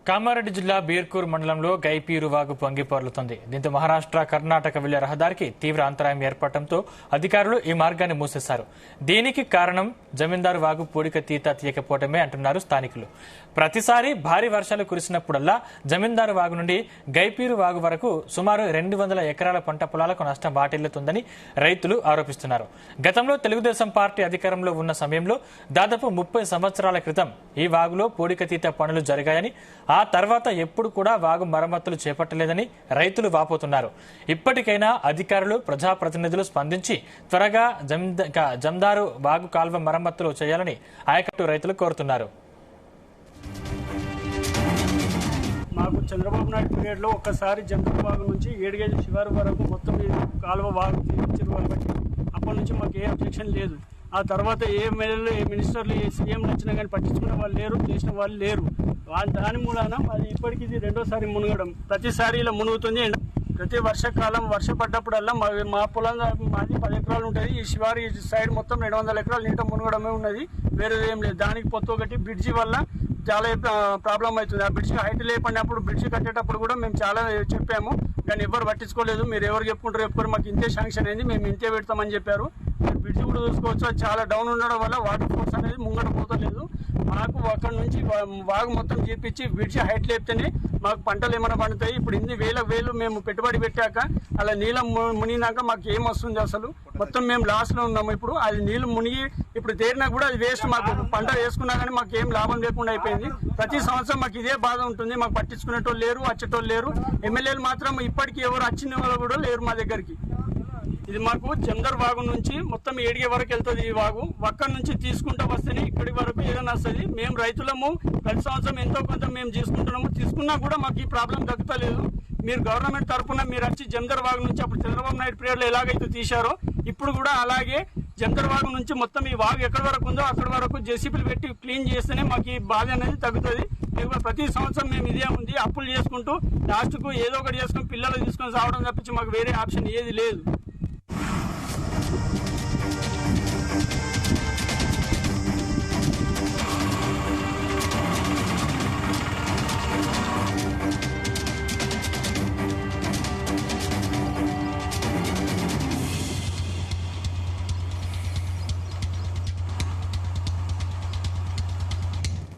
కామారెడ్డి జిల్లా బీర్కూర్ మండలంలో గైపీరు వాగు పొంగిపొర్లుతోంది. దీంతో మహారాష్ట్ర కర్ణాటక వెళ్లే రహదారికి తీవ్ర అంతరాయం ఏర్పడటంతో అధికారులు ఈ మార్గాన్ని మూసేశారు. దీనికి కారణం జమీందారు వాగు పూడికతీత తీయకపోవడమే అంటున్నారు స్థానికులు. ప్రతిసారి భారీ వర్షాలు కురిసినప్పుడల్లా జమీందారు వాగు నుండి గైపీరు వాగు వరకు సుమారు 200 ఎకరాల పంట పొలాలకు నష్టం వాటిల్లుతుందని రైతులు ఆరోపిస్తున్నారు. గతంలో తెలుగుదేశం పార్టీ అధికారంలో ఉన్న సమయంలో దాదాపు 30 సంవత్సరాల క్రితం ఈ వాగులో పూడికతీత పనులు జరిగాయని, ఆ తర్వాత ఎప్పుడు కూడా వాగు మరమ్మతులు చేపట్టలేదని రైతులు వాపోతున్నారు. ఇప్పటికైనా అధికారులు, ప్రజాప్రతినిధులు స్పందించి త్వరగా జమీందారు వాగు కాల్వ మరమ్మతులు చేయాలని ఆయకట్టు రైతులు కోరుతున్నారు. మాకు చంద్రబాబు నాయుడు పీరియడ్లో ఒక్కసారి జమీందారు వాగు నుంచి ఏడుగేజీ శివారు వరకు మొత్తం కాలువ వాగు తీర్చిన వాళ్ళకి అప్పటి నుంచి మాకు ఏ అబ్జెక్షన్ లేదు. ఆ తర్వాత ఏ ఎమ్మెల్యేలు, ఏ మినిస్టర్లు, ఏ సీఎం నచ్చినా కానీ పట్టించుకునే వాళ్ళు లేరు, చేసిన వాళ్ళు లేరు. దాని మూలాన అది ఇప్పటికి ఇది రెండోసారి మునగడం. ప్రతిసారి ఇలా మునుగుతుంది. ప్రతి వర్షాకాలం వర్షపడ్డప్పుడల్లా మా పొలం మాది 10 ఎకరాలు ఉంటుంది. ఈ శివారు ఈ సైడ్ మొత్తం 200 ఎకరాలు నీట మునగడమే ఉన్నది, వేరేది ఏం లేదు. దానికి పొత్తు ఒకటి బ్రిడ్జి వల్ల చాలా ప్రాబ్లం అవుతుంది. ఆ బ్రిడ్జి హైట్ లేపడినప్పుడు బ్రిడ్జి కట్టేటప్పుడు కూడా మేము చాలా చెప్పాము, కానీ ఎవరు పట్టించుకోలేదు. మీరు ఎవరు చెప్పుకోరు, మాకు ఇంతే శాంక్షన్ అయింది, మేము ఇంతే పెడతామని చెప్పారు. బ్రిడ్జి కూడా చూసుకోవచ్చు, అది చాలా డౌన్ ఉండడం వల్ల వాటర్ ఫోర్స్ అనేది ముంగట పోతలేదు. మాకు అక్కడ నుంచి వాగు మొత్తం చేపించి బ్రిడ్జి హైట్ లేపితేనే మాకు పంటలు ఏమైనా పండుతాయి. ఇప్పుడు ఇన్ని వేలు మేము పెట్టుబడి పెట్టాక అలా నీళ్ళం మునిగినాక మాకు ఏం వస్తుంది? అసలు మొత్తం మేము లాస్లో ఉన్నాము. ఇప్పుడు అది నీళ్లు మునిగి ఇప్పుడు తేరినా కూడా అది వేస్ట్. మాకు పంట వేసుకున్నా కానీ మాకు ఏం లాభం లేకుండా అయిపోయింది. ప్రతి సంవత్సరం మాకు ఇదే బాధ ఉంటుంది. మాకు పట్టించుకునేటోళ్ళు లేరు, వచ్చేటోళ్ళు లేరు. ఎమ్మెల్యేలు మాత్రం ఇప్పటికీ ఎవరు వచ్చిన వాళ్ళు కూడా లేరు మా దగ్గరికి. ఇది మాకు జమీందారు వాగు నుంచి మొత్తం ఏడిగే వరకు వెళ్తుంది. ఈ వాగు అక్కడి నుంచి తీసుకుంటూ వస్తేనే ఇక్కడి వరకు ఏదైనా వస్తుంది. మేము రైతులము ప్రతి సంవత్సరం ఎంతో కొంత మేము తీసుకుంటున్నాము. తీసుకున్నా కూడా మాకు ఈ ప్రాబ్లం తగ్గుతలేదు. మీరు గవర్నమెంట్ తరఫున మీరు వచ్చి జమీందారు వాగు నుంచి అప్పుడు చంద్రబాబు నాయుడు పీరియడ్లో ఎలాగైతే తీశారో ఇప్పుడు కూడా అలాగే జమీందారు వాగు నుంచి మొత్తం ఈ వాగు ఎక్కడి వరకు ఉందో అక్కడి వరకు జేసీబీలు పెట్టి క్లీన్ చేస్తేనే మాకు ఈ బాధ అనేది తగ్గుతుంది. ప్రతి సంవత్సరం మేము ఇదే ఉంది, అప్పులు చేసుకుంటూ లాస్ట్కు ఏదో ఒకటి చేసుకుని పిల్లలు తీసుకొని సావడం తప్పించి మాకు వేరే ఆప్షన్ ఏది లేదు.